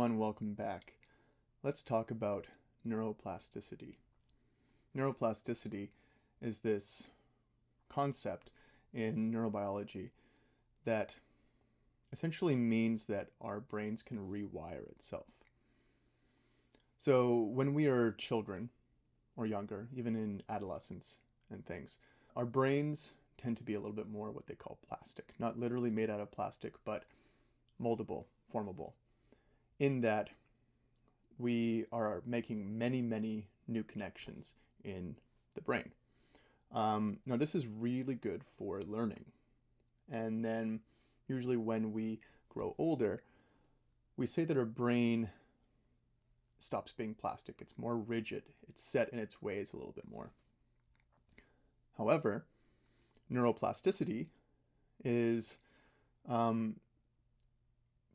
everyone, welcome back. Let's talk about neuroplasticity. Neuroplasticity is this concept in neurobiology that essentially means that our brains can rewire itself. So when we are children or younger, even in adolescence and things, our brains tend to be a little bit more what they call plastic. Not literally made out of plastic, but moldable, formable, in that we are making many new connections in the brain. Now this is really good for learning. And then usually when we grow older, we say that our brain stops being plastic. It's more rigid. It's set in its ways a little bit more. However, neuroplasticity is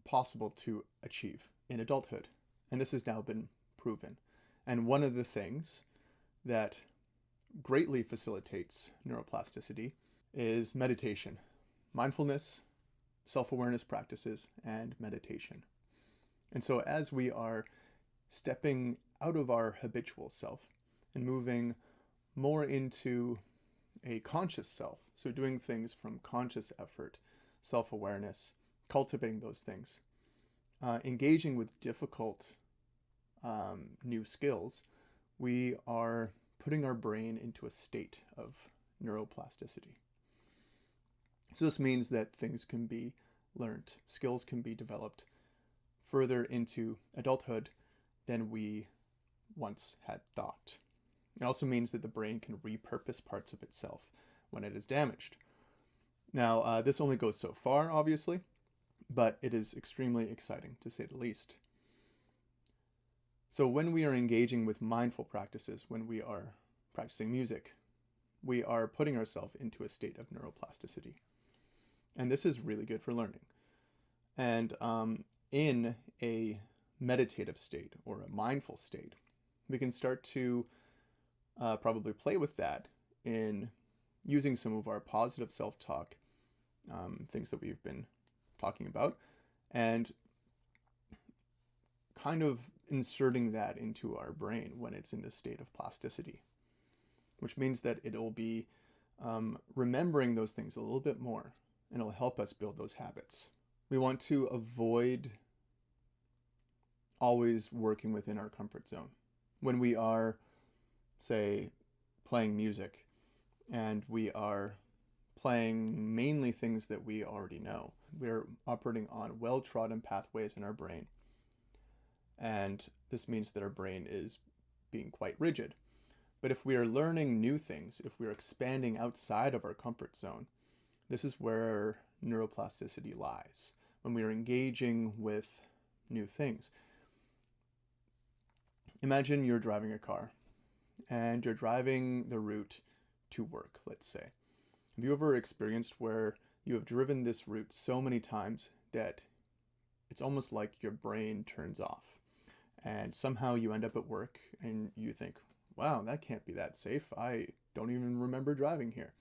possible to achieve in adulthood. And this has now been proven. And one of the things that greatly facilitates neuroplasticity is meditation, mindfulness, self-awareness practices, and meditation. And so as we are stepping out of our habitual self and moving more into a conscious self, so doing things from conscious effort, self-awareness, cultivating those things, engaging with difficult new skills, we are putting our brain into a state of neuroplasticity. So this means that things can be learned, skills can be developed further into adulthood than we once had thought. It also means that the brain can repurpose parts of itself when it is damaged. Now, this only goes so far, obviously, but it is extremely exciting, to say the least. So when we are engaging with mindful practices, when we are practicing music, we are putting ourselves into a state of neuroplasticity. And this is really good for learning. And in a meditative state or a mindful state, we can start to probably play with that in using some of our positive self-talk, things that we've been talking about, and kind of inserting that into our brain when it's in this state of plasticity, which means that it'll be remembering those things a little bit more, and it'll help us build those habits. We want to avoid always working within our comfort zone. When we are, say, playing music, and we are playing mainly things that we already know, we're operating on well-trodden pathways in our brain. And this means that our brain is being quite rigid. But if we are learning new things, if we're expanding outside of our comfort zone, this is where neuroplasticity lies, when we are engaging with new things. Imagine you're driving a car, and you're driving the route to work, let's say. Have you ever experienced where you have driven this route so many times that it's almost like your brain turns off, and somehow you end up at work and you think, wow, that can't be that safe. I don't even remember driving here.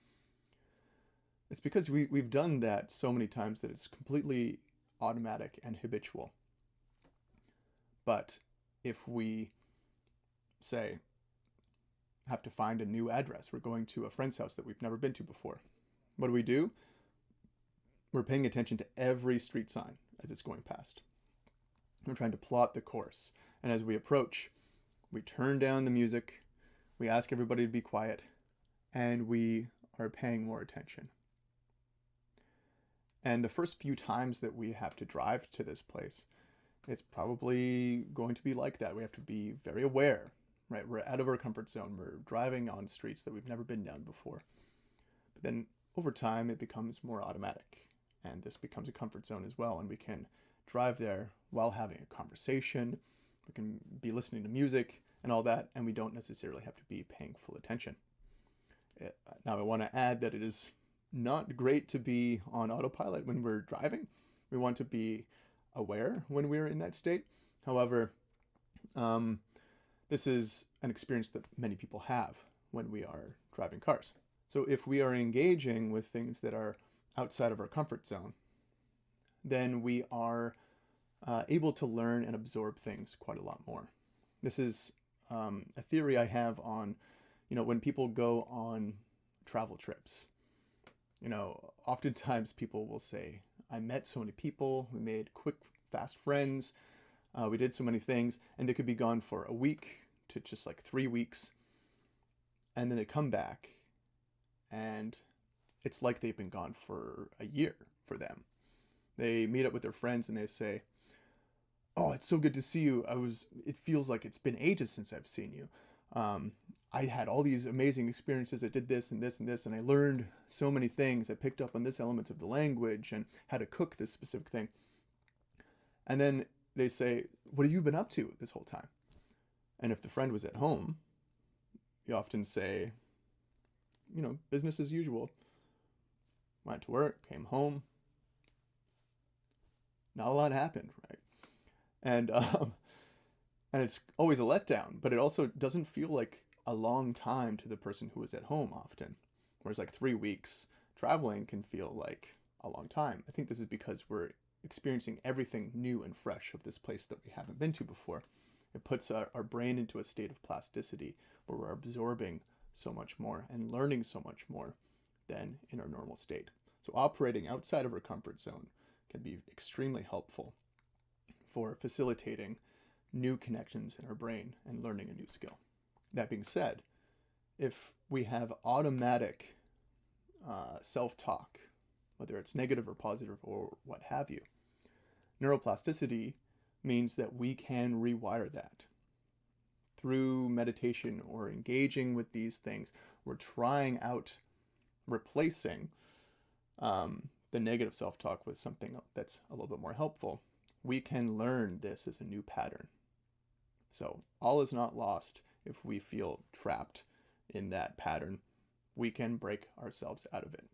It's because we've done that so many times that it's completely automatic and habitual. But if we, say, have to find a new address, we're going to a friend's house that we've never been to before, what do? We're paying attention to every street sign as it's going past. We're trying to plot the course. And as we approach, we turn down the music, we ask everybody to be quiet, and we are paying more attention. And the first few times that we have to drive to this place, it's probably going to be like that. We have to be very aware, right? We're out of our comfort zone. We're driving on streets that we've never been down before. But then over time, it becomes more automatic. And this becomes a comfort zone as well. And we can drive there while having a conversation. We can be listening to music and all that. And we don't necessarily have to be paying full attention. Now, I want to add that it is not great to be on autopilot when we're driving. We want to be aware when we're in that state. However, this is an experience that many people have when we are driving cars. So if we are engaging with things that are outside of our comfort zone, then we are able to learn and absorb things quite a lot more. This is a theory I have on, when people go on travel trips. Oftentimes people will say, I met so many people, we made quick, fast friends, we did so many things, and they could be gone for a week to just like 3 weeks, and then they come back, and it's like they've been gone for a year for them. They meet up with their friends and they say, oh, it's so good to see you. It feels like it's been ages since I've seen you. I had all these amazing experiences. I did this and this and this, and I learned so many things. I picked up on this element of the language and how to cook this specific thing. And then they say, what have you been up to this whole time? And if the friend was at home, you often say, business as usual. Went to work, came home. Not a lot happened, right? And it's always a letdown, but it also doesn't feel like a long time to the person who is at home often. Whereas like 3 weeks traveling can feel like a long time. I think this is because we're experiencing everything new and fresh of this place that we haven't been to before. It puts our brain into a state of plasticity where we're absorbing so much more and learning so much more than in our normal state. So operating outside of our comfort zone can be extremely helpful for facilitating new connections in our brain and learning a new skill. That being said, if we have automatic self-talk, whether it's negative or positive or what have you, neuroplasticity means that we can rewire that. Through meditation or engaging with these things, we're trying out replacing the negative self-talk with something that's a little bit more helpful. We can learn this as a new pattern. So all is not lost if we feel trapped in that pattern. We can break ourselves out of it.